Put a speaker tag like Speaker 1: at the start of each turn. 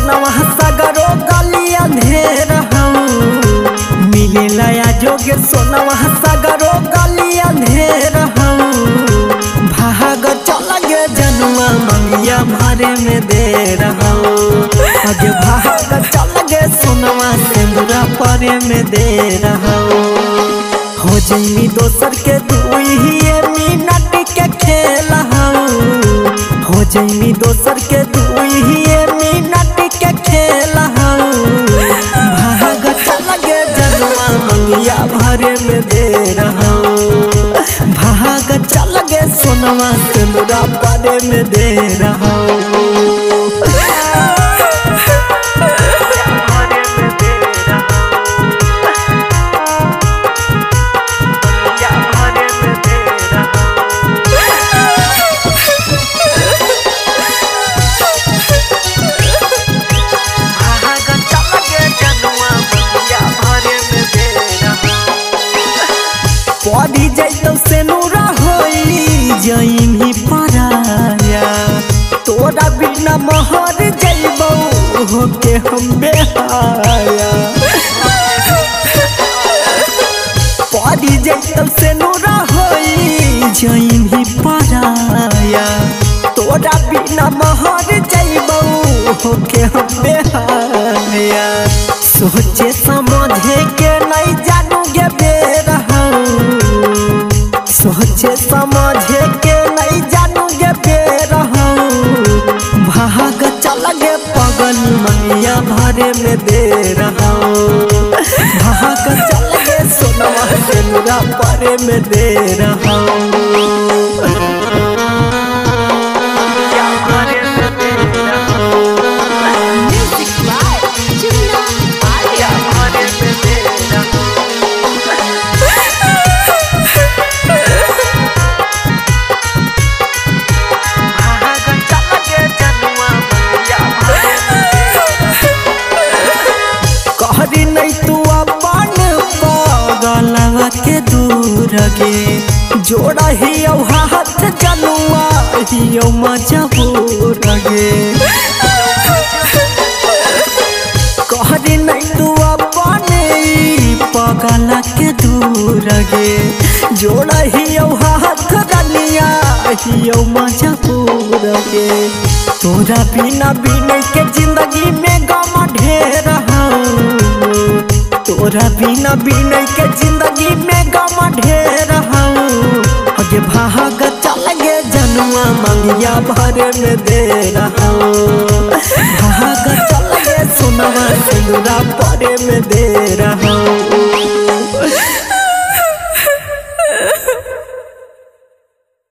Speaker 1: सोनवा सगरो गली अंधेर मिले लया जोगे सोनवा सगरो गली अंधेर भाग चल गे जनुआ मंगिया भरे में दे रहा अगे भाग चल गे सोनवा सिंदूरा परे में दे रहा हो जमी दोसर के दुई मिनट के खेल हो जमी दोसर के दुई मिनट के खेल भाग चल गे जनुआ मंगिया भरे में दे रहा भाग चल गे सोनवा सिंदूरा परे में दे रहा पढ़ी जैतौ से नूरा होई जइमी पराया तोरा बिना महर जइबौ होके हम बेहाया पढ़ी जैतौ से नूरा होई जइमी पराया तोरा बिना महर जइबौ होके हम बेहाया सोचे समझे के नहीं जानू गे बेरा सोचे समझे के नहीं जानू गे बेरा भाग चल गे पगल मंगिया भरे में दे रहा भाग चल गे सोनवा सिंदूरा परे में दे रहा नहीं तू अपन पागलवा के दूर गे जोड़ा ही हाथ जनुआ ही मजबूर गे कहरी नहीं तू अपन पागल के दूर गे जोड़ा ही हाथ रनिया ही मजबूर गे तोरा बिना बिना के जिंदगी में गम ढेर तोरा बिना बिना के जिंदगी में गम ढेर अगे भाग चल गे जनुआ मंगिया भरे में दे रहा भाग चल गे सोनवा सिंदूरा परे में दे रहा